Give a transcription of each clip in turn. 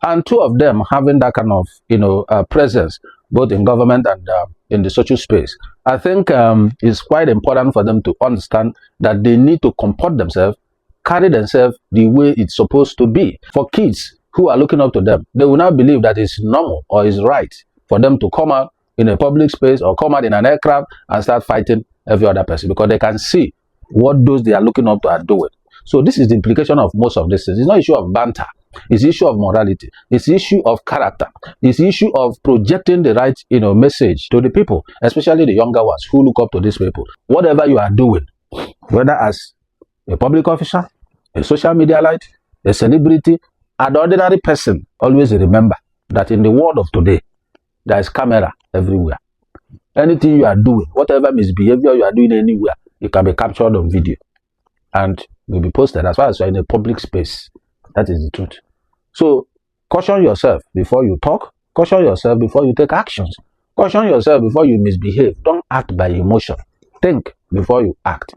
And two of them having that kind of, presence, both in government and in the social space, I think it's quite important for them to understand that they need to comport themselves, carry themselves the way it's supposed to be. For kids who are looking up to them, they will not believe that it's normal or it's right for them to come out in a public space or come out in an aircraft and start fighting every other person, because they can see what those they are looking up to are doing. So this is the implication of most of these things. It's not issue of banter. It's issue of morality. It's issue of character. It's issue of projecting the right, message to the people, especially the younger ones who look up to these people. Whatever you are doing, whether as a public officer, a social media light, a celebrity, an ordinary person, always remember that in the world of today, there is camera everywhere. Anything you are doing, whatever misbehavior you are doing anywhere, it can be captured on video and will be posted as far as you are in a public space. That is the truth. So caution yourself before you talk. Caution yourself before you take actions. Caution yourself before you misbehave. Don't act by emotion. Think before you act.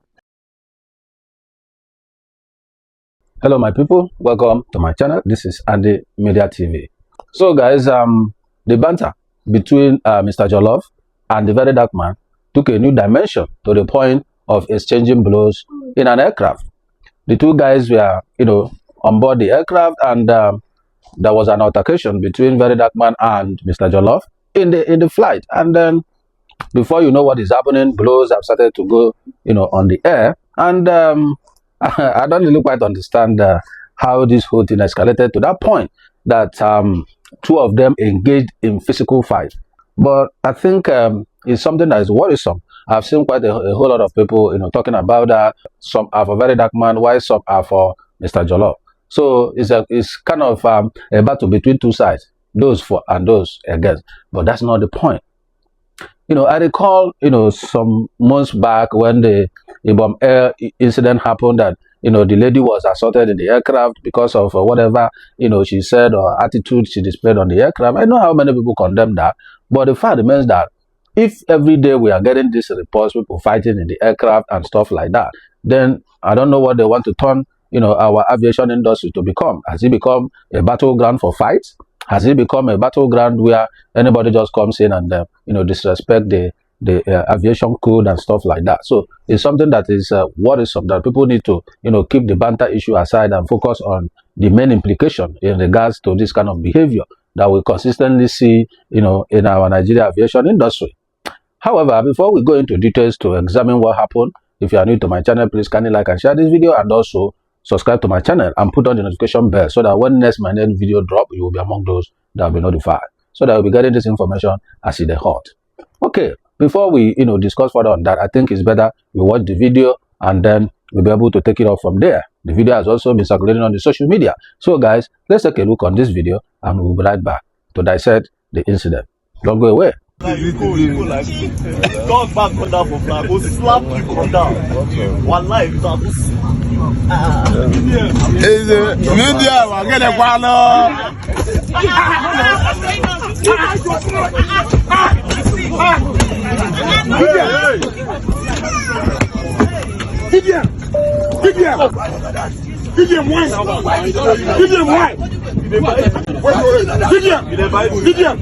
Hello my people, welcome to my channel. This is Andy Media TV. So guys, the banter between Mr. Jollof and the very dark man took a new dimension to the point of exchanging blows in an aircraft. The two guys were, on board the aircraft, and there was an altercation between VeryDarkMan and Mr. Jollof in the flight. And then before you know what is happening, blows have started to go, on the air. And I don't really quite understand how this whole thing escalated to that point that two of them engaged in physical fight. But I think it's something that is worrisome. I've seen quite a whole lot of people, talking about that. Some are for VeryDarkMan, while some are for Mr. Jollof. So it's kind of a battle between two sides, those for and those against. But that's not the point. I recall, some months back when the Ibom Air incident happened, that, the lady was assaulted in the aircraft because of whatever, she said or attitude she displayed on the aircraft. I know how many people condemn that, but the fact remains that if every day we are getting these reports, people fighting in the aircraft and stuff like that, then I don't know what they want to turn, our aviation industry to become. Has it become a battleground for fights? Has it become a battleground where anybody just comes in and, disrespect the aviation code and stuff like that? So it's something that is worrisome, that people need to, keep the banter issue aside and focus on the main implication in regards to this kind of behavior that we consistently see, in our Nigeria aviation industry. However, before we go into details to examine what happened, if you are new to my channel, please kindly like and share this video, and also subscribe to my channel and put on the notification bell so that when my next video drop, you will be among those that will be notified, so that you'll be getting this information as it is hot. Okay, before we discuss further on that, I think it's better we watch the video and then we'll be able to take it off from there. The video has also been circulating on the social media. So guys, let's take a look on this video and we'll be right back to dissect the incident. Don't go away. Go back on that for flag. Go slap you on down. One life. Media, we're gonna follow. Give them wine. Give them wine. Give them.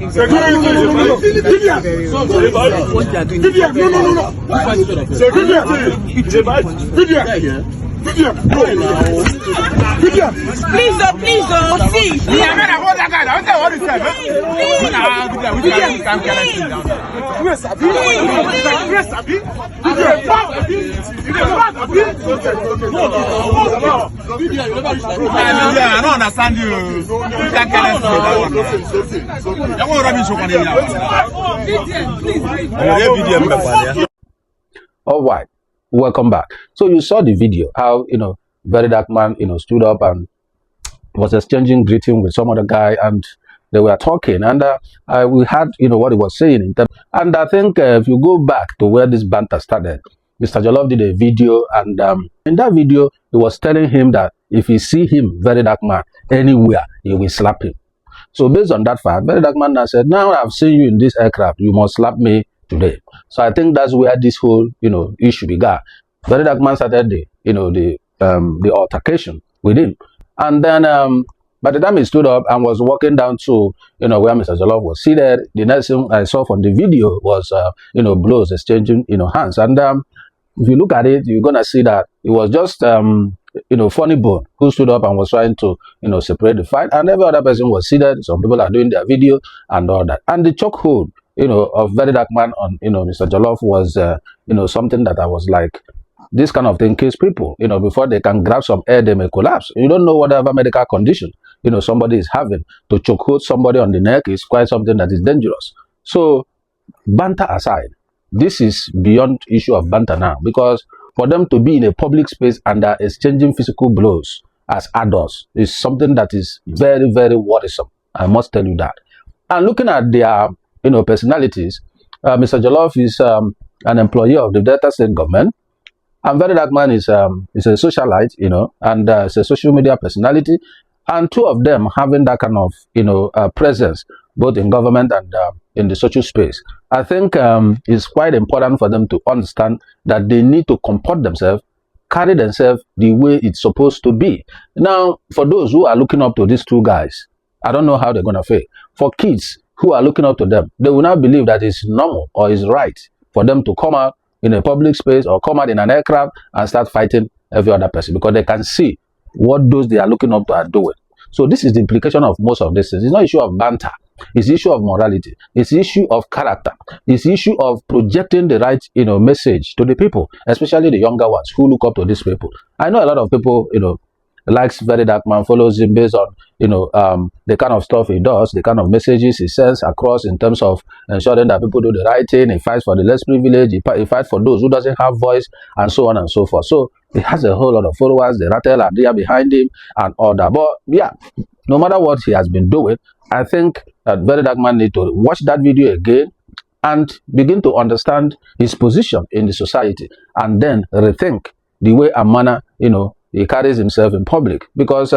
Please, see. I don't understand you. All right, welcome back. So you saw the video how VeryDarkMan stood up and was exchanging greeting with some other guy, and they were talking, and we had what he was saying in terms. And I think if you go back to where this banter started, Mr. Jollof did a video, and in that video he was telling him that if he see him, VeryDarkMan, anywhere, he will slap him. So based on that fact, VeryDarkMan now said, now I've seen you in this aircraft, you must slap me today. So I think that's where this whole issue began. VeryDarkMan started the altercation with him, and then By the time he stood up and was walking down to, where Mr. Jollof was seated, the next thing I saw from the video was, blows exchanging, hands. And if you look at it, you're gonna see that it was just, Funny Bone who stood up and was trying to, separate the fight, and every other person was seated. Some people are doing their video and all that. And the chokehold, of VeryDarkMan on, Mr. Jollof was, something that I was like, this kind of thing kills people, before they can grab some air, they may collapse. You don't know whatever medical condition, somebody is having. To chokehold somebody on the neck is quite something that is dangerous. So, banter aside, this is beyond issue of banter now, because for them to be in a public space and are exchanging physical blows as adults is something that is very, very worrisome. I must tell you that. And looking at their, personalities, Mr. Jollof is an employee of the Delta State government. And VeryDarkMan is a socialite, and it's a social media personality. And two of them having that kind of, presence, both in government and in the social space. I think it's quite important for them to understand that they need to comport themselves, carry themselves the way it's supposed to be. Now, for those who are looking up to these two guys, I don't know how they're going to fail. For kids who are looking up to them, they will not believe that it's normal or it's right for them to come out in a public space or come out in an aircraft and start fighting every other person, because they can see what those they are looking up to are doing. So this is the implication of most of this. It's not issue of banter. It's issue of morality. It's issue of character. It's issue of projecting the right, message to the people, especially the younger ones who look up to these people. I know a lot of people, likes VeryDarkMan, follows him based on, the kind of stuff he does, the kind of messages he sends across in terms of ensuring that people do the right thing. He fights for the less privileged. He fights for those who doesn't have voice, and so on and so forth. So he has a whole lot of followers. The rattle are there behind him and all that. But yeah, no matter what he has been doing, I think that VeryDarkMan need to watch that video again and begin to understand his position in the society, and then rethink the way and manner, he carries himself in public, because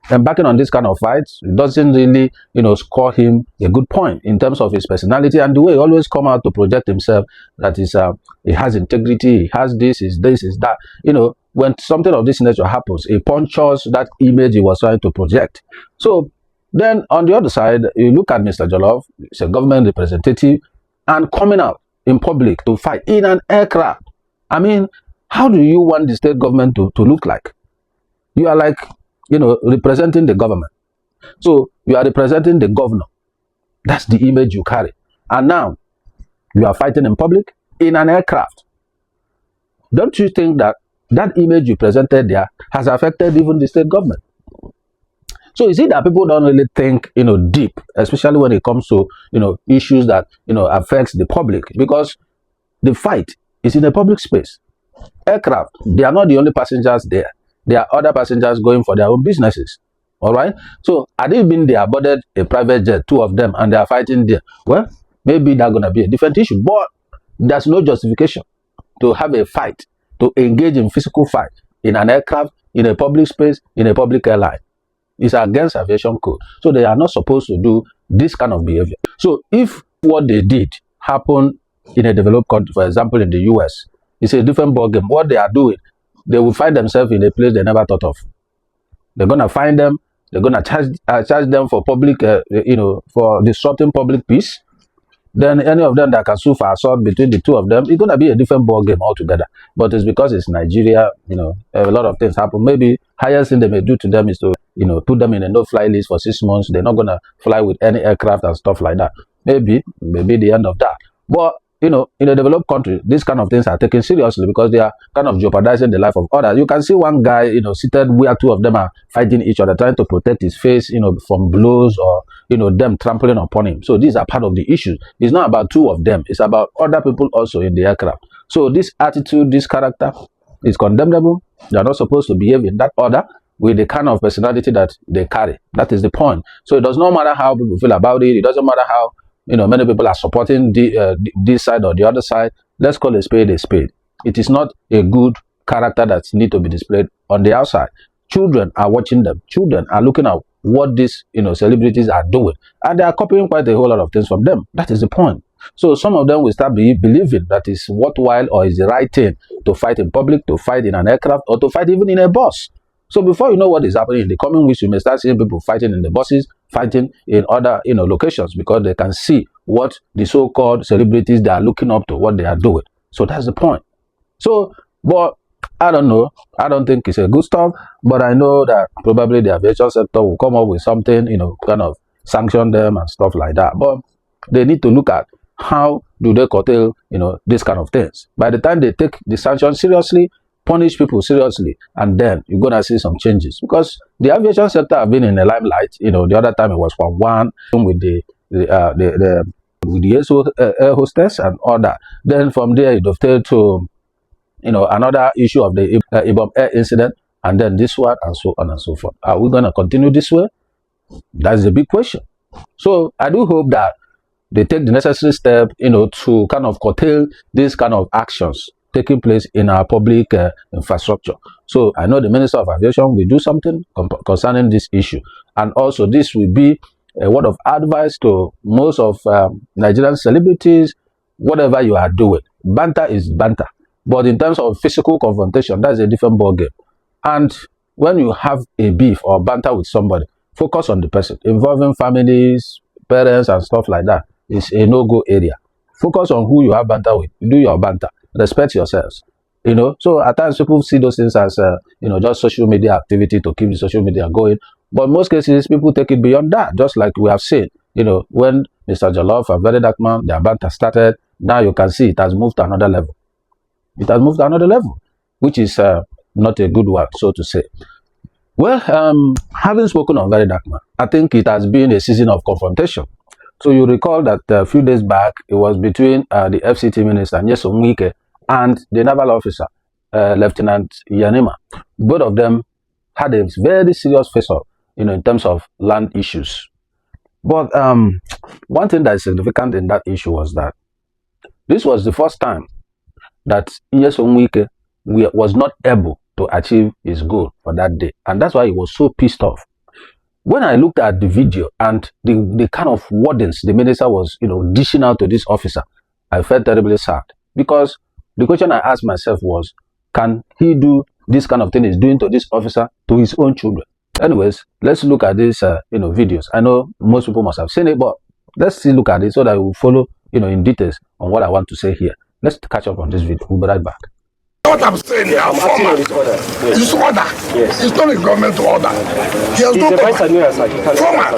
embarking on this kind of fights doesn't really, score him a good point in terms of his personality and the way he always come out to project himself, that is, he has integrity, he has this, is that. When something of this nature happens, he punctures that image he was trying to project. So then on the other side, you look at Mr. Jollof, he's a government representative, and coming out in public to fight in an aircraft. I mean, how do you want the state government to look like? You are like, representing the government. So you are representing the governor. That's the image you carry. And now you are fighting in public in an aircraft. Don't you think that that image you presented there has affected even the state government? So you see that people don't really think, deep, especially when it comes to, issues that, affects the public, because the fight is in a public space. Aircraft, they are not the only passengers there. There are other passengers going for their own businesses. All right. So had it been they boarded a private jet, two of them, and they are fighting there, well, maybe that's going to be a different issue. But there's no justification to have a fight, to engage in physical fight in an aircraft, in a public space, in a public airline. It's against aviation code. So they are not supposed to do this kind of behavior. So if what they did happened in a developed country, for example, in the US, it's a different ballgame. What they are doing, they will find themselves in a place they never thought of. They're going to find them. They're going to charge them for public, for disrupting public peace. Then any of them that can sue for assault between the two of them, it's going to be a different ball game altogether. But it's because it's Nigeria, a lot of things happen. Maybe highest thing they may do to them is to, put them in a no-fly list for 6 months. They're not going to fly with any aircraft and stuff like that. Maybe the end of that. But in a developed country, these kind of things are taken seriously, because they are kind of jeopardizing the life of others. You can see one guy, seated where two of them are fighting each other, trying to protect his face, from blows or, them trampling upon him. So these are part of the issue. It's not about two of them. It's about other people also in the aircraft. So this attitude, this character is condemnable. They are not supposed to behave in that order with the kind of personality that they carry. That is the point. So it does not matter how people feel about it. It doesn't matter how many people are supporting this side or the other side. Let's call a spade a spade. It is not a good character that needs to be displayed on the outside. Children are watching them. Children are looking at what these celebrities are doing, and they are copying quite a whole lot of things from them. That is the point. So some of them will start believing that it's worthwhile or is the right thing to fight in public, to fight in an aircraft, or to fight even in a bus. So before you know what is happening in the coming weeks, you may start seeing people fighting in the buses, fighting in other locations, because they can see what the so-called celebrities they are looking up to, what they are doing. So that's the point. So, but I don't know. I don't think it's a good stuff, but I know that probably the aviation sector will come up with something, kind of sanction them and stuff like that. But they need to look at how do they curtail, this kind of things. By the time they take the sanction seriously, punish people seriously, and then you're gonna see some changes, because the aviation sector have been in the limelight. The other time it was for one with the air hostess and all that. Then from there it dovetailed to another issue of the Ibom Air incident, and then this one, and so on and so forth. Are we gonna continue this way? That's the big question. So I do hope that they take the necessary step, to kind of curtail these kind of actions taking place in our public infrastructure. So I know the Minister of Aviation will do something concerning this issue, and also this will be a word of advice to most of Nigerian celebrities. Whatever you are doing, banter is banter, but in terms of physical confrontation, that's a different ballgame. And when you have a beef or banter with somebody, focus on the person. Involving families, parents, and stuff like that is a no-go area. Focus on who you have banter with. Do your banter. Respect yourselves. So at times people see those things as just social media activity to keep the social media going. But in most cases, people take it beyond that. Just like we have seen, when Mr. Jollof and VeryDarkMan, their banter started, now you can see it has moved to another level. It has moved to another level, which is not a good one, so to say. Well, having spoken on VeryDarkMan, I think it has been a season of confrontation. So you recall that a few days back, it was between the FCT minister, Nyesom Wike, and the naval officer, Lieutenant Yanima. Both of them had a very serious face-off, in terms of land issues. But one thing that is significant in that issue was that this was the first time that Nyesom Wike was not able to achieve his goal for that day. And that's why he was so pissed off. When I looked at the video and the kind of wordings the minister was, dishing out to this officer, I felt terribly sad, because the question I asked myself was, can he do this kind of thing he's doing to this officer to his own children? Anyways, let's look at these, videos. I know most people must have seen it, but let's still look at it so that we'll follow, in details on what I want to say here. Let's catch up on this video. We'll be right back. What I'm saying here, I'm acting on this order. Yes. This order. Yes. It's not a government order. He has no power. Former.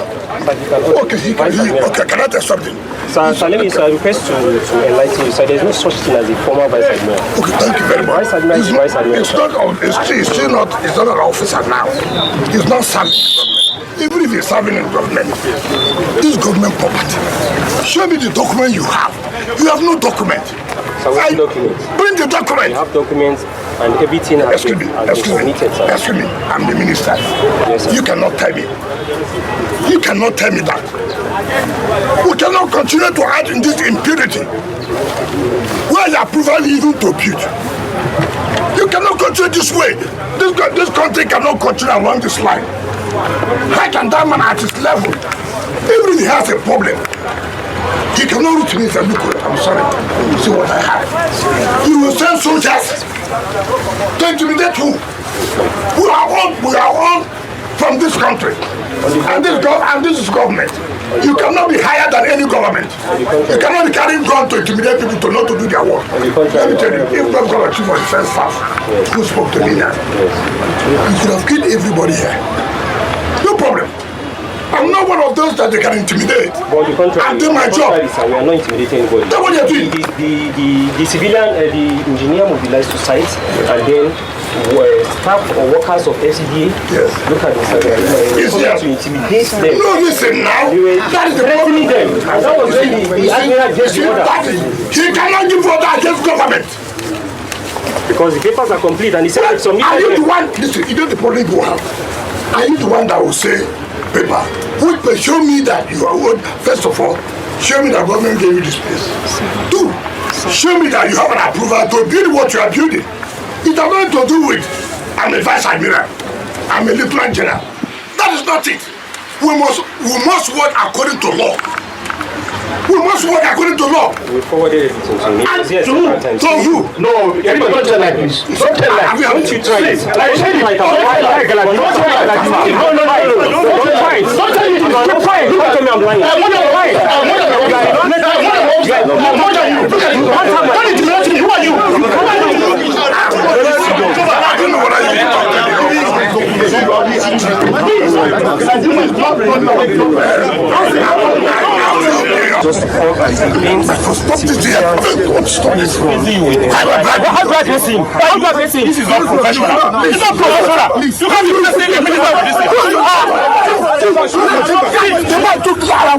Okay, okay, can I tell something? Sir, let me request to enlighten you. Sir, there's no such thing as a former vice admiral. Okay, thank you very much. Vice admiral is vice admiral. It's not an officer now. He's not serving the government. Even if he's serving in government, this government property. Show me the document you have. You have no document. So what documents? Bring the document. You have documents and everything has been submitted, sir. Excuse me, I'm the minister. Yes, sir. You cannot tell me. You cannot tell me that. We cannot continue to act in this impunity. Where the approval even to build. You cannot continue this way. This country cannot continue along this line. How can that man at his level, even if he has a problem, he cannot reach me and say, look, I'm sorry, you see what I have. You will send soldiers to intimidate who? We are all from this country. And this is government. You cannot be higher than any government. You cannot be carrying gun to intimidate people to not to do their work. Let me tell you, if not God achieve for the first staff who spoke to me now, you should have killed everybody here. No problem. I'm not one of those that they can intimidate. But the contrary, I'm doing my job. Sir, we are not intimidating anybody. That's what you're doing. The civilian, the engineer mobilized to site, and then staff or workers of FCDA look at this to intimidate them. No, listen now. That is the threatening them. And that was when the admiral gave the order. He cannot give order against government. Because the papers are complete and he said it's submitted. Are you the one? Listen, you know the problem you have. Are you the one that will say, paper, which show me that you are old? First of all, show me that government gave you this place. Two, show me that you have an approval to build what you are building. It has nothing to do with, I'm a vice admiral, I'm a lieutenant general. That is not it. We must work according to law. We must work according to law. We forwarded everything to me. And Yes, to who? To who? No, everybody don't tell like this. Don't tell like this. Don't you try it. Like say it. Don't tell like this. Don't tell like this. No. Don't try it. Don't tell it. Don't try it. Don't tell me I'm lying. I'm not lying. I'm not lying. Look at you. Don't intimidate me. Who are you? I don't know what I mean. Just call and say, Stop this here. Stop this. How do I face him? How do I face him? This is not professional. It's not professional. You can't be pressing the minister of this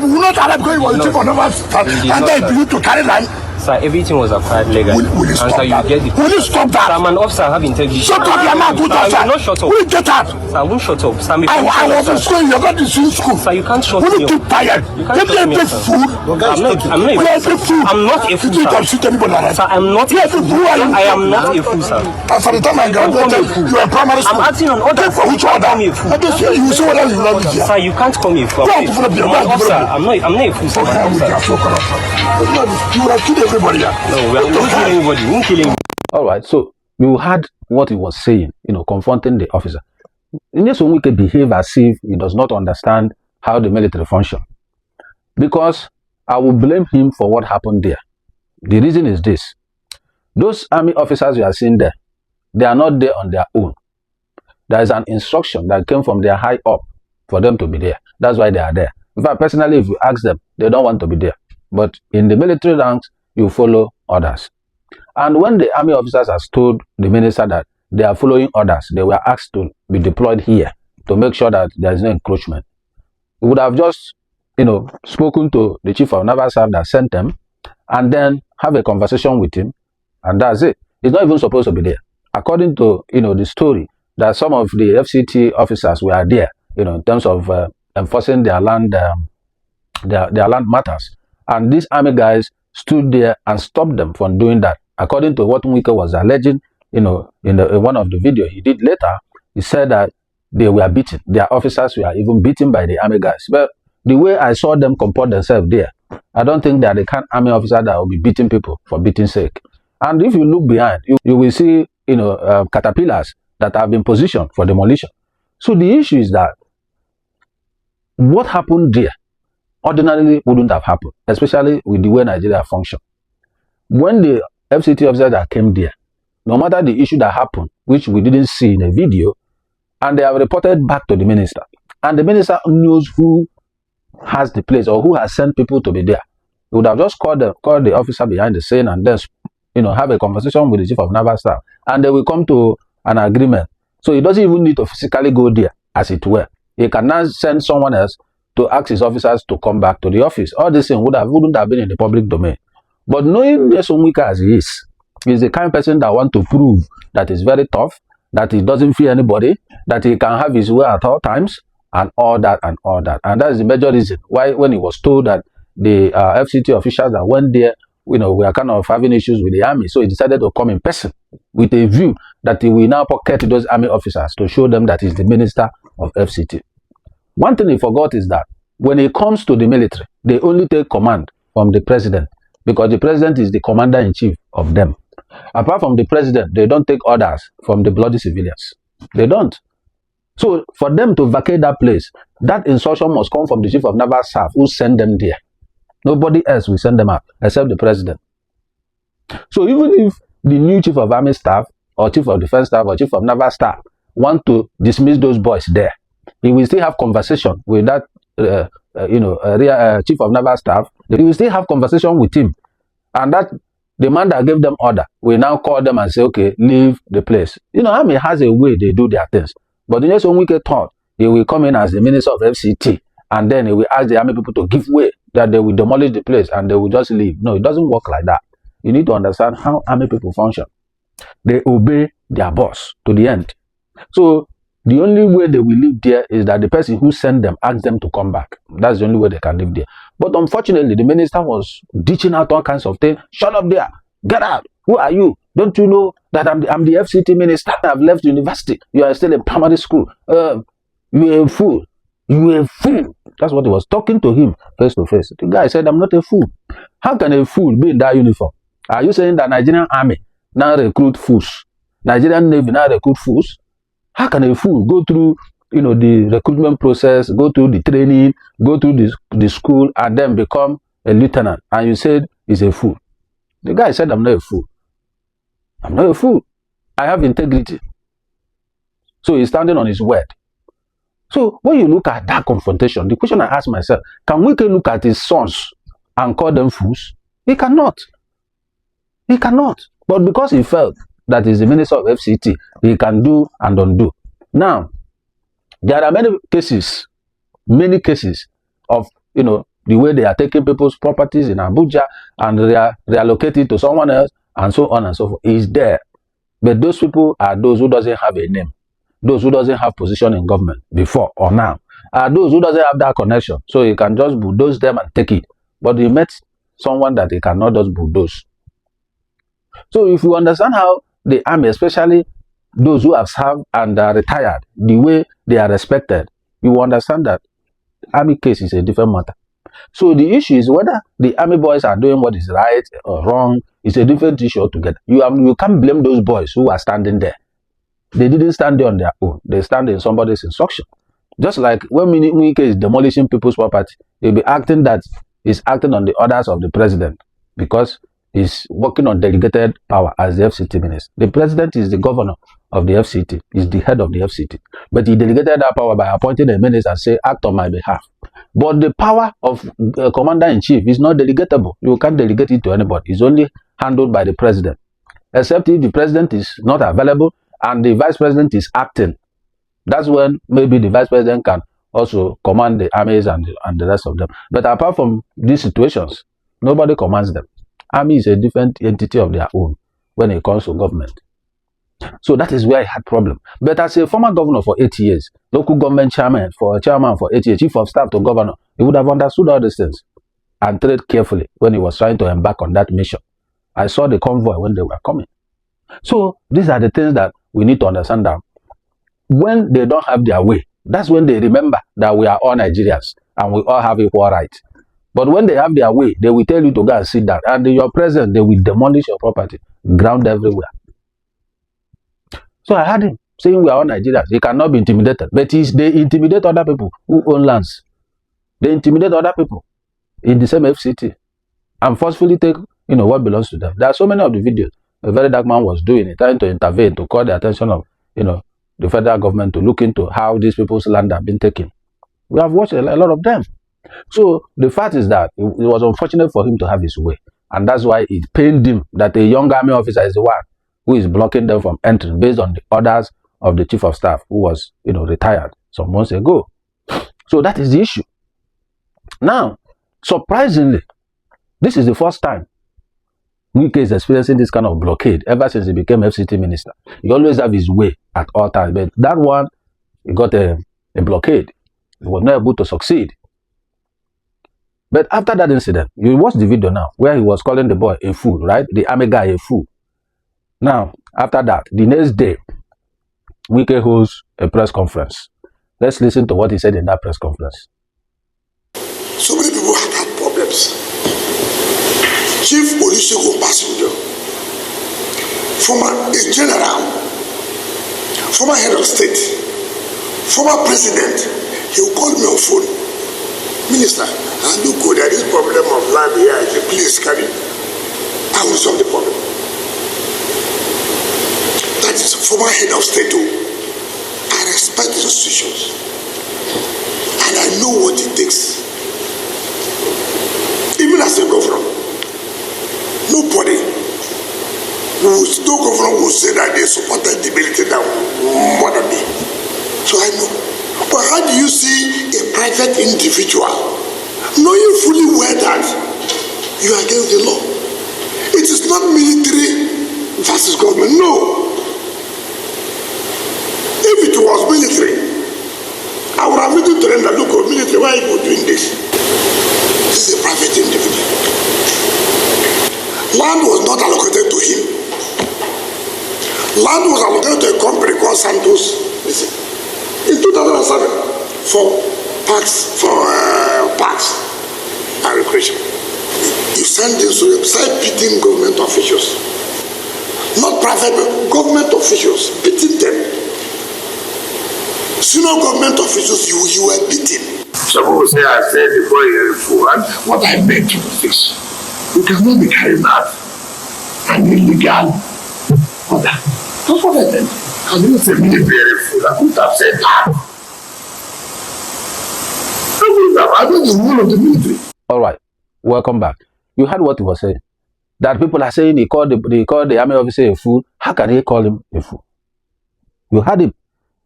We will not allow going on the chief of naval staff and then you to carry line. sir, everything was acquired legally. Will you And stop sir, you that? get the Will you stop that? Sir, I'm an officer, I have integrity. Shut up, your mouth, good Sir, I officer. will not shut up. Will you get out? Sir, I won't shut up. Sir, I was in school, you're not in school. Sir, you can't shut Will me you up. keep quiet? You can't Let shut me me take up, sir. food. I'm not a fool. I'm not a fool, You sir. can shoot anybody like that. Sir, I'm not a fool. Who are you? I am not a fool, sir. And from the time I graduated, you were in primary school. I'm acting on orders. For which order? Call me a fool. I just you see whether you love it here. Sir, you can't call me a fool. Go on, open up your I'm an mouth, officer. open up. I'm not a fool, sir. I'm an officer. You would have killed everybody here. No, we won't kill anybody. We won't kill anybody. All right, so you heard what he was saying, confronting the officer. Nyesom can behave as if he does not understand how the military function. Because I will blame him for what happened there. The reason is this. Those army officers you are seeing there, they are not there on their own. There is an instruction that came from their high up for them to be there. That's why they are there. In fact, personally, if you ask them, they don't want to be there. But in the military ranks, you follow orders. And when the army officers has told the minister that they are following orders, they were asked to be deployed here to make sure that there is no encroachment. We would have just, spoken to the chief of naval staff that sent them and then have a conversation with him, and that's it. He's not even supposed to be there. According to, the story, that some of the FCT officers were there, in terms of enforcing their land, their land matters. And these army guys stood there and stopped them from doing that. According to what Nwike was alleging, in one of the video he did later, he said that they were beaten. Their officers were even beaten by the army guys. But the way I saw them comport themselves there, I don't think that the kind army officer that will be beating people for beating sake. And if you look behind, you will see, caterpillars that have been positioned for demolition. So the issue is that what happened there ordinarily wouldn't have happened, especially with the way Nigeria functions. When the FCT officers that came there, no matter the issue that happened, which we didn't see in a video, and they have reported back to the minister, and the minister knows who has the place or who has sent people to be there. He would have just called the officer behind the scene and then, have a conversation with the chief of naval staff, and they will come to an agreement. So he doesn't even need to physically go there, as it were. He can now send someone else to ask his officers to come back to the office. All this thing wouldn't have been in the public domain. But knowing Nyesom Wike as he is, he's the kind of person that wants to prove that he's very tough, that he doesn't fear anybody, that he can have his way at all times, and all that and all that. And that is the major reason why, when he was told that the FCT officials that went there, we are kind of having issues with the army, so he decided to come in person with a view that he will now pocket those army officers to show them that he's the minister of FCT. One thing he forgot is that when it comes to the military, they only take command from the president, because the president is the commander-in-chief of them. Apart from the president, they don't take orders from the bloody civilians. They don't. So for them to vacate that place, that instruction must come from the chief of naval staff who sent them there. Nobody else will send them out except the president. So even if the new chief of army staff or chief of defense staff or chief of naval staff want to dismiss those boys there, he will still have conversation with that chief of naval staff. He will still have conversation with him, and that the man that gave them order will now call them and say, okay, leave the place. Army has a way they do their things. But the Nyesom Wike thought he will come in as the minister of FCT, and then he will ask the army people to give way, that they will demolish the place and they will just leave. No, it doesn't work like that. You need to understand how army people function. They obey their boss to the end. So the only way they will live there is that the person who sent them asks them to come back. That's the only way they can live there. But unfortunately, the minister was ditching out all kinds of things. Shut up there. Get out. Who are you? Don't you know that I'm the FCT minister? I've left university. You are still in primary school. You're a fool. You a fool. That's what he was talking to him face to face. The guy said, I'm not a fool. How can a fool be in that uniform? Are you saying that Nigerian army now recruit fools? Nigerian Navy now recruit fools? How can a fool go through, the recruitment process, go through the training, go through the school, and then become a lieutenant? And you said he's a fool. The guy said, I'm not a fool. I'm not a fool. I have integrity. So he's standing on his word. So when you look at that confrontation, the question I ask myself, can we look at his sons and call them fools? He cannot. He cannot. But because he felt that he's the minister of FCT, he can do and undo. Now, there are many cases of, the way they are taking people's properties in Abuja and they are reallocated to someone else and so on and so forth. Is there. But those people are those who doesn't have a name. Those who doesn't have position in government before or now. Are those who doesn't have that connection. So he can just bulldoze them and take it. But he met someone that he cannot just bulldoze. So if you understand how the army, especially those who have served and are retired, the way they are respected, you will understand that army case is a different matter. So the issue is whether the army boys are doing what is right or wrong. It's a different issue altogether. You can't blame those boys who are standing there. They didn't stand there on their own. They stand in somebody's instruction. Just like when Minike is demolishing people's property, he'll be acting that he's acting on the orders of the president because he's working on delegated power as the FCT minister. The president is the governor of the FCT, is the head of the FCT. But he delegated that power by appointing a minister and say, act on my behalf. But the power of commander-in-chief is not delegatable. You can't delegate it to anybody. It's only handled by the president. Except if the president is not available and the vice president is acting. That's when maybe the vice president can also command the armies and the rest of them. But apart from these situations, nobody commands them. Army is a different entity of their own when it comes to government. So that is where I had problem. But as a former governor for 8 years, local government chairman for 8 years, chief of staff to governor, he would have understood all these things and tread carefully when he was trying to embark on that mission. I saw the convoy when they were coming. So these are the things that we need to understand that when they don't have their way, that's when they remember that we are all Nigerians and we all have equal rights. But when they have their way, they will tell you to go and sit down. And in your presence, they will demolish your property, ground everywhere. So I heard him saying we are all Nigerians. He cannot be intimidated. But they intimidate other people who own lands. They intimidate other people in the same FCT and forcefully take what belongs to them. There are so many of the videos a very dark man was doing it, trying to intervene to call the attention of the federal government to look into how these people's land have been taken. We have watched a lot of them. So the fact is that it was unfortunate for him to have his way. And that's why it pained him that a young army officer is the one who is blocking them from entering based on the orders of the chief of staff who was, retired some months ago. So that is the issue. Now, surprisingly, this is the first time Wike is experiencing this kind of blockade ever since he became FCT minister. He always have his way at all times. But that one, he got a blockade. He was not able to succeed. But after that incident, you watch the video now where he was calling the boy a fool, right? The army guy a fool. Now, after that, the next day, Wike holds a press conference. Let's listen to what he said in that press conference. So many people have had problems. Chief Olusegun Obasanjo, former general, former head of state, former president, he will call me on phone. Minister, I look good at this problem of land here. I say, please carry. I will solve the problem. That is former head of state too. I respect the institutions. And I know what it takes. Even as a governor, nobody no governor will say that they supported the military that more than me. So I know. But how do you see a private individual knowing fully well that you are against the law? It is not military versus government. No. If it was military, I would have written to them that, look, military, why are you doing this? This is a private individual. Land was not allocated to him. Land was allocated to a company called Santos. Listen, in 2007, parks for parks and recreation. You send this to start beating government officials. Not private, but government officials, beating them. Senior government officials, you were beating. Some will say I said before you're a fool, and what I beg you to fix. You cannot be carrying out an illegal order. That's what I meant. I didn't say me very fool. I couldn't have said that. I don't the rule of the military. All right, welcome back. You heard what he was saying. That people are saying he called the army officer a fool. How can he call him a fool? You heard him.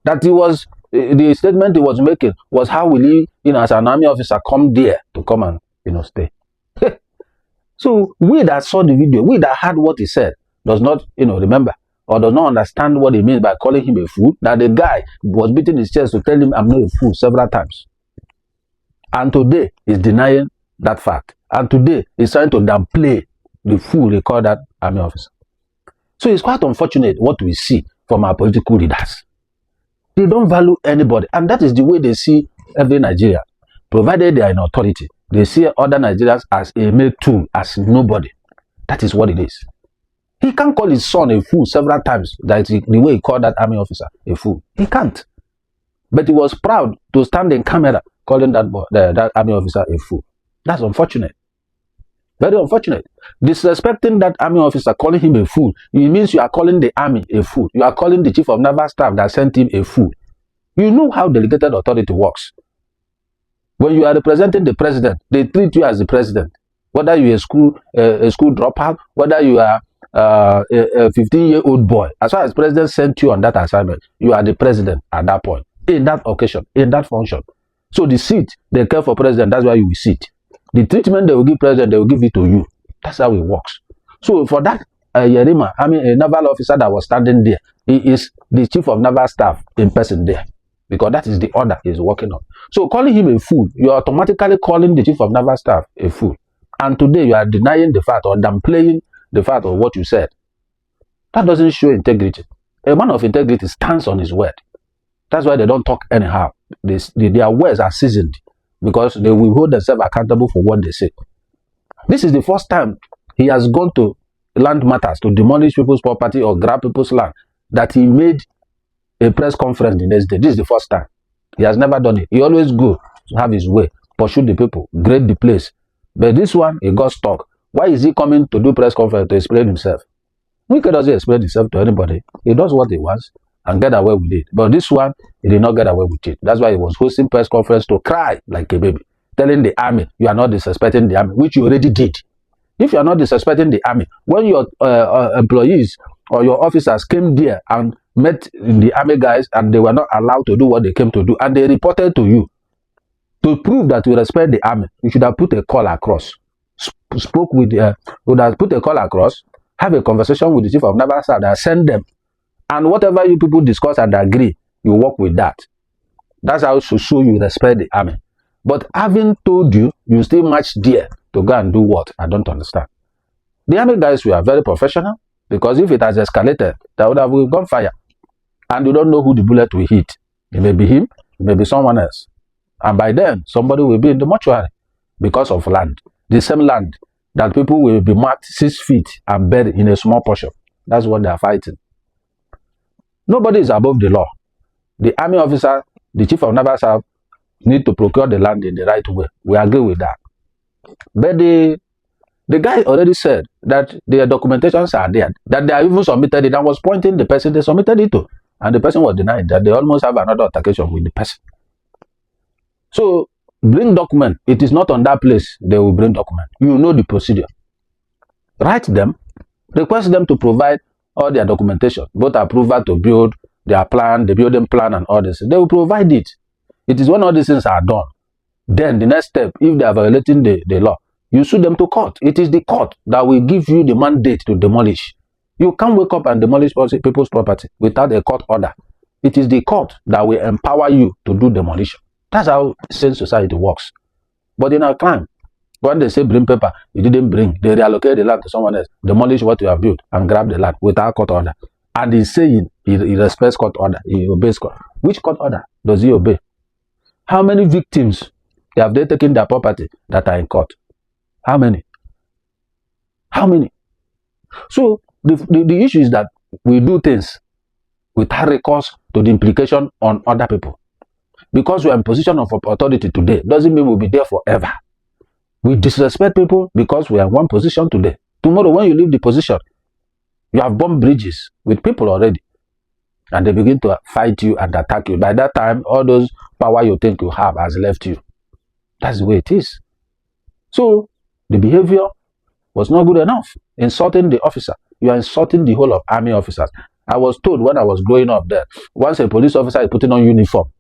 That he was the statement he was making was how will he, as an army officer, come there to come and stay. So we that saw the video, we that heard what he said, does not remember or does not understand what he means by calling him a fool. That the guy was beating his chest to tell him I'm not a fool several times. And today he's denying that fact. And today he's trying to downplay the fool they call that army officer. So it's quite unfortunate what we see from our political leaders. They don't value anybody. And that is the way they see every Nigerian. Provided they are in authority, they see other Nigerians as a mere tool, as nobody. That is what it is. He can't call his son a fool several times. That is the way he called that army officer a fool. He can't. But he was proud to stand in camera calling that army officer a fool. That's unfortunate. Very unfortunate. Disrespecting that army officer, calling him a fool, it means you are calling the army a fool. You are calling the chief of naval staff that sent him a fool. You know how delegated authority works. When you are representing the president, they treat you as the president. Whether you are a school dropout, whether you are a 15-year-old boy, as far as the president sent you on that assignment, you are the president at that point, in that occasion, in that function. So the seat they care for president, that's why you will sit. The treatment they will give president, they will give it to you. That's how it works. So for that Yerima, a naval officer that was standing there, he is the chief of naval staff in person there. Because that is the order he's working on. So calling him a fool, you are automatically calling the chief of naval staff a fool. And today you are denying the fact or downplaying the fact of what you said. That doesn't show integrity. A man of integrity stands on his word. That's why they don't talk anyhow. Their words are seasoned because they will hold themselves accountable for what they say. This is the first time he has gone to land matters to demolish people's property or grab people's land that he made a press conference the next day. This is the first time. He has never done it. He always go to have his way, pursue the people, grade the place. But this one, he got stuck. Why is he coming to do press conference to explain himself? He doesn't explain himself to anybody. He does what he wants and get away with it. But this one, he did not get away with it. That's why he was hosting press conference to cry like a baby, telling the army, you are not disrespecting the army, which you already did. If you are not disrespecting the army, when your employees or your officers came there and met the army guys and they were not allowed to do what they came to do, and they reported to you, to prove that you respect the army, you should have put a call across. Spoke with, would have put a call across, have a conversation with the chief of naval staff that send them. And whatever you people discuss and agree, you work with that. That's how to show you respect the army. But having told you, you still march there to go and do what? I don't understand. The army guys were very professional, because if it has escalated, that would have gone fire. And you don't know who the bullet will hit. It may be him, it may be someone else. And by then, somebody will be in the mortuary because of land. The same land that people will be marked 6 feet and buried in a small portion. That's what they are fighting. Nobody is above the law. The army officer, the chief of naval staff, need to procure the land in the right way. We agree with that. But the guy already said that their documentations are there, that they are even submitted it, and was pointing the person they submitted it to. And the person was denying that they almost have another altercation with the person. So, bring document. It is not on that place they will bring document. You know the procedure. Write them, request them to provide all their documentation, both approval to build their plan, the building plan and all this. They will provide it. It is when all these things are done. Then the next step, if they are violating the law, you sue them to court. It is the court that will give you the mandate to demolish. You can't wake up and demolish people's property without a court order. It is the court that will empower you to do demolition. That's how sane society works. But in our crime, when they say bring paper, you didn't bring, they reallocate the land to someone else, demolish what you have built, and grab the land without court order. And he's saying he respects court order, he obeys court. Which court order does he obey? How many victims have they taken their property that are in court? How many? How many? So the issue is that we do things without recourse to the implication on other people. Because we are in position of authority today doesn't mean we'll be there forever. We disrespect people because we are in one position today. Tomorrow, when you leave the position, you have burned bridges with people already. And they begin to fight you and attack you. By that time, all those power you think you have has left you. That's the way it is. So, the behavior was not good enough. Insulting the officer. You are insulting the whole of army officers. I was told when I was growing up that once a police officer is putting on uniform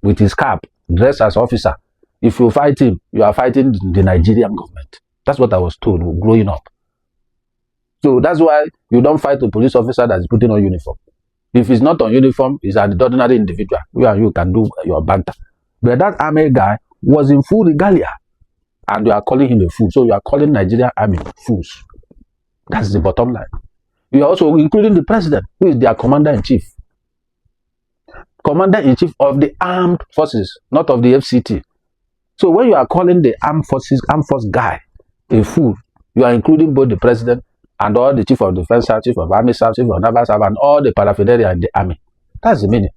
with his cap, dressed as officer, if you fight him, you are fighting the Nigerian government. That's what I was told growing up. So that's why you don't fight a police officer that is putting on uniform. If he's not on uniform, he's an ordinary individual. You and you can do your banter. But that army guy was in full regalia. And you are calling him a fool. So you are calling Nigerian army fools. That's the bottom line. You are also including the president, who is their commander-in-chief. Commander-in-chief of the armed forces, not of the FCT. So when you are calling the armed force guy a fool, you are including both the president and all the chief of defense staff, chief of army staff, chief of naval staff, and all the paraphernalia in the army. That's the meaning.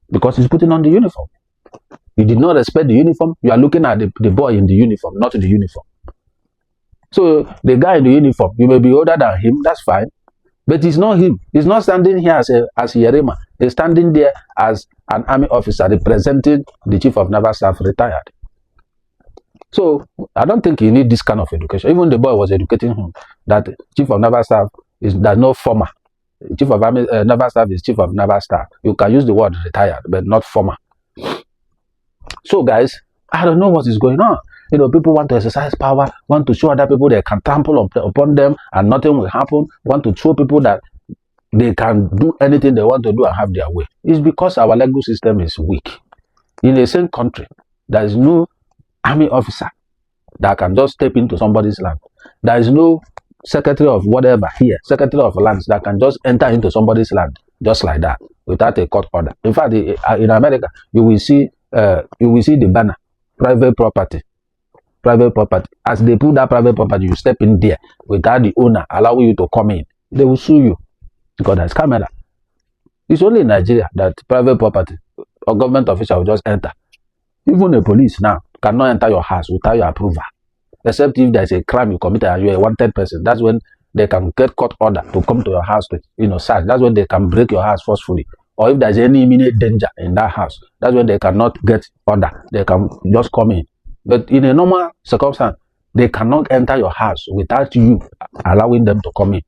Because he's putting on the uniform. You did not respect the uniform. You are looking at the boy in the uniform, not the uniform. So the guy in the uniform, you may be older than him, that's fine. But it's not him. He's not standing here as Yerema. He's standing there as an army officer representing the chief of naval staff retired. So I don't think you need this kind of education. Even the boy was educating him that chief of naval staff is no former. Chief of army naval staff is chief of naval staff. You can use the word retired, but not former. So guys, I don't know what is going on. You know, people want to exercise power, want to show other people they can trample upon them and nothing will happen, want to show people that they can do anything they want to do and have their way. It's because our legal system is weak. In the same country, there is no army officer that can just step into somebody's land. There is no secretary of whatever here, secretary of lands that can just enter into somebody's land just like that without a court order. In fact, in America, you will see the banner, private property. Private property. As they put that private property, you step in there without the owner allowing you to come in. They will sue you because there's camera. It's only in Nigeria that private property or government official will just enter. Even the police now cannot enter your house without your approval, except if there's a crime you committed and you're a wanted person. That's when they can get court order to come to your house to search. That's when they can break your house forcefully. Or if there's any immediate danger in that house, that's when they cannot get order. They can just come in. But in a normal circumstance, they cannot enter your house without you allowing them to come in.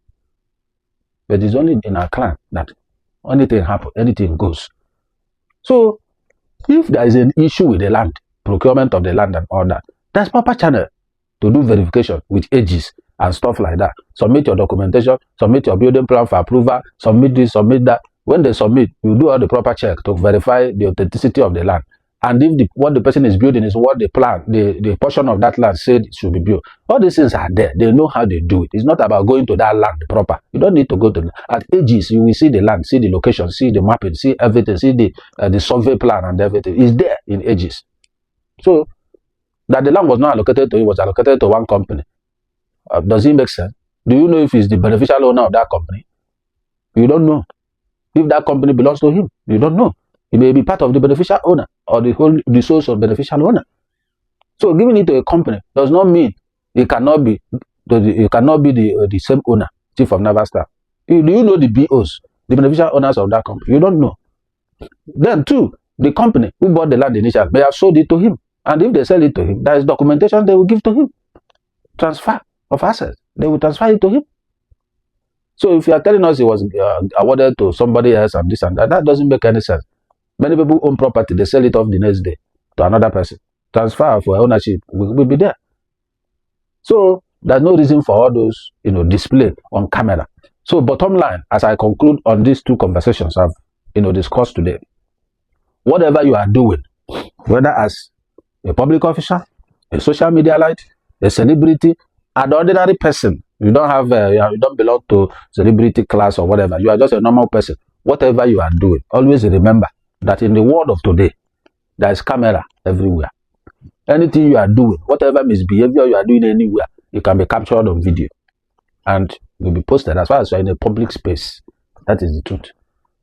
But it's only in our clan that anything happens, anything goes. So, if there is an issue with the land, procurement of the land and all that, there's proper channel to do verification with ages and stuff like that. Submit your documentation, submit your building plan for approval, submit this, submit that. When they submit, you do all the proper check to verify the authenticity of the land. And if what the person is building is what the plan, the portion of that land said it should be built. All these things are there. They know how they do it. It's not about going to that land proper. You don't need to go to at ages. You will see the land, see the location, see the mapping, see everything, see the survey plan and everything. It's there in ages. So that the land was not allocated to you, was allocated to one company. Does it make sense? Do you know if he's the beneficial owner of that company? You don't know. If that company belongs to him, you don't know. He may be part of the beneficial owner or the source of beneficial owner. So giving it to a company does not mean it cannot be the same owner, chief of naval staff. Do you know the BOs, the beneficial owners of that company? You don't know. Then too, the company who bought the land initially may have sold it to him. And if they sell it to him, there is documentation they will give to him. Transfer of assets. They will transfer it to him. So if you are telling us it was awarded to somebody else and this and that, that doesn't make any sense. Many people own property, they sell it off the next day to another person. Transfer for ownership will be there. So there's no reason for all those display on camera. So bottom line, as I conclude on these two conversations I've discussed today, whatever you are doing, whether as a public officer, a social media light, a celebrity, an ordinary person, you don't belong to celebrity class or whatever, you are just a normal person. Whatever you are doing, always remember that in the world of today, There is camera everywhere. Anything you are doing, whatever misbehavior you are doing anywhere, it can be captured on video and will be posted as far as you are in a public space. That is the truth.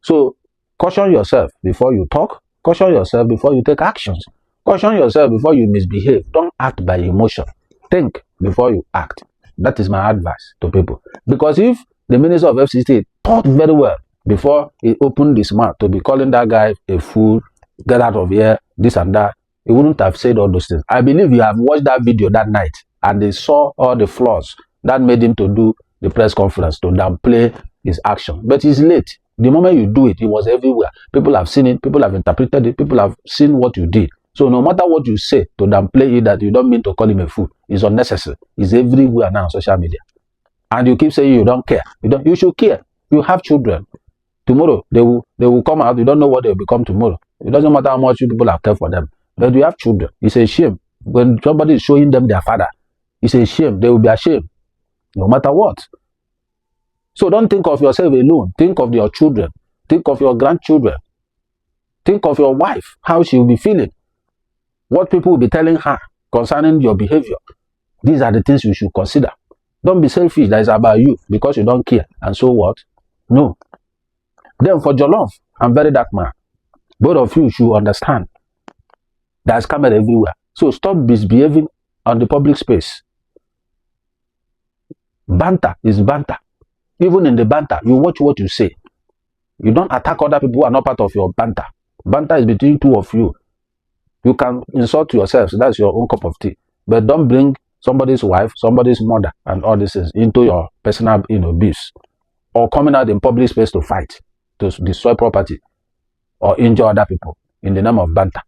So caution yourself before you talk. Caution yourself before you take actions. Caution yourself before you misbehave. Don't act by emotion. Think before you act. That is my advice to people. Because if the Minister of FCT thought very well before he opened his mouth to be calling that guy a fool, get out of here, this and that, he wouldn't have said all those things. I believe you have watched that video that night and they saw all the flaws that made him to do the press conference to downplay his action. But it's late. The moment you do it, it was everywhere. People have seen it. People have interpreted it. People have seen what you did. So no matter what you say to downplay it, that you don't mean to call him a fool, is unnecessary. It's everywhere now on social media. And you keep saying you don't care. You should care. You have children. Tomorrow they will come out. You don't know what they will become tomorrow. It doesn't matter how much you people have cared for them. But you have children. It's a shame. When somebody is showing them their father, it's a shame. They will be ashamed. No matter what. So don't think of yourself alone. Think of your children. Think of your grandchildren. Think of your wife, how she will be feeling. What people will be telling her concerning your behavior. These are the things you should consider. Don't be selfish. That is about you because you don't care. And so what? No. Then for Jollof and VeryDarkMan, both of you should understand there's camera everywhere. So stop misbehaving on the public space. Banter is banter. Even in the banter, you watch what you say. You don't attack other people who are not part of your banter. Banter is between two of you. You can insult yourselves. That's your own cup of tea. But don't bring somebody's wife, somebody's mother, and all these things into your personal, beefs. Or coming out in public space to fight, to destroy property, or injure other people in the name of banter.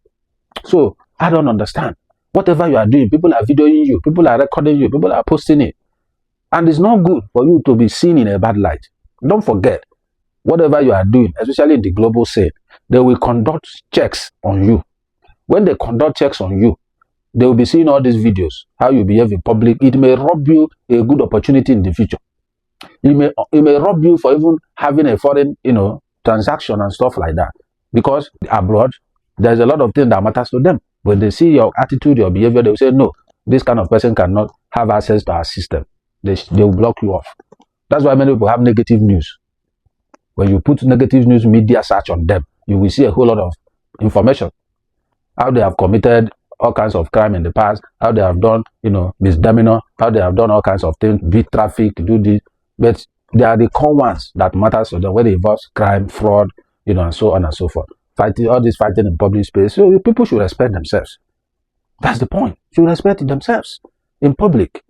So, I don't understand. Whatever you are doing, people are videoing you, people are recording you, people are posting it. And it's not good for you to be seen in a bad light. Don't forget, whatever you are doing, especially in the global scene, they will conduct checks on you. When they conduct checks on you, they will be seeing all these videos, how you behave in public. It may rob you a good opportunity in the future. It may rob you for even having a foreign, transaction and stuff like that. Because abroad, there's a lot of things that matters to them. When they see your attitude, your behavior, they will say, no, this kind of person cannot have access to our system. They will block you off. That's why many people have negative news. When you put negative news media search on them, you will see a whole lot of information. How they have committed all kinds of crime in the past, how they have done, misdemeanor, how they have done all kinds of things, beat traffic, do this. But they are the core ones that matters to them, where it involves crime, fraud, and so on and so forth. Fighting, all this fighting in public space. So people should respect themselves. That's the point. Should respect themselves in public.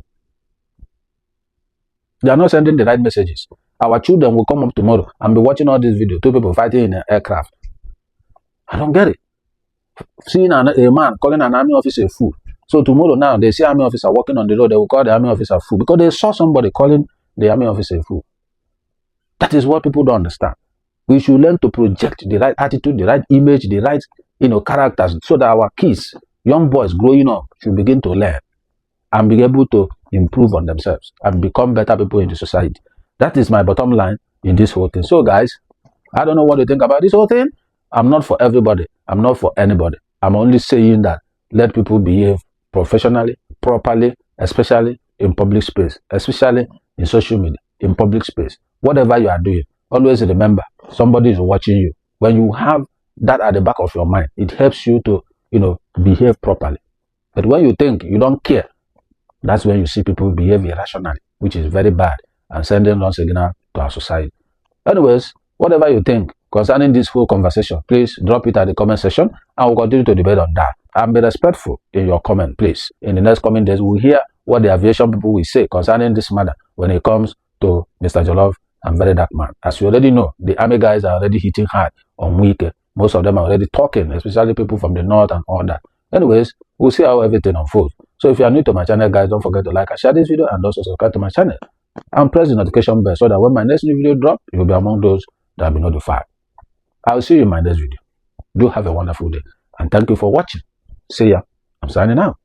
They are not sending the right messages. Our children will come up tomorrow and be watching all these videos. Two people fighting in an aircraft. I don't get it. Seeing a man calling an army officer a fool. So tomorrow now, they see army officer walking on the road, they will call the army officer a fool because they saw somebody calling the army officer a fool. That is what people don't understand. We should learn to project the right attitude, the right image, the right, characters, so that our kids, young boys growing up, should begin to learn and be able to improve on themselves and become better people in the society. That is my bottom line in this whole thing. So guys, I don't know what you think about this whole thing. I'm not for everybody. I'm not for anybody. I'm only saying that let people behave professionally, properly, especially in public space, especially in social media, in public space. Whatever you are doing, always remember somebody is watching you. When you have that at the back of your mind, it helps you to, behave properly. But when you think you don't care, that's when you see people behave irrationally, which is very bad and sending wrong signal to our society. Anyways, whatever you think concerning this whole conversation, please drop it at the comment section and we'll continue to debate on that. And be respectful in your comment, please. In the next coming days, we'll hear what the aviation people will say concerning this matter when it comes to Mr. Jollof and VeryDarkMan. As you already know, the army guys are already hitting hard on weekend. Most of them are already talking, especially people from the north and all that. Anyways, we'll see how everything unfolds. So if you are new to my channel, guys, don't forget to like and share this video and also subscribe to my channel. And press the notification bell so that when my next new video drops, you'll be among those that will be notified. I'll see you in my next video. Do have a wonderful day. And thank you for watching. See ya. I'm signing out.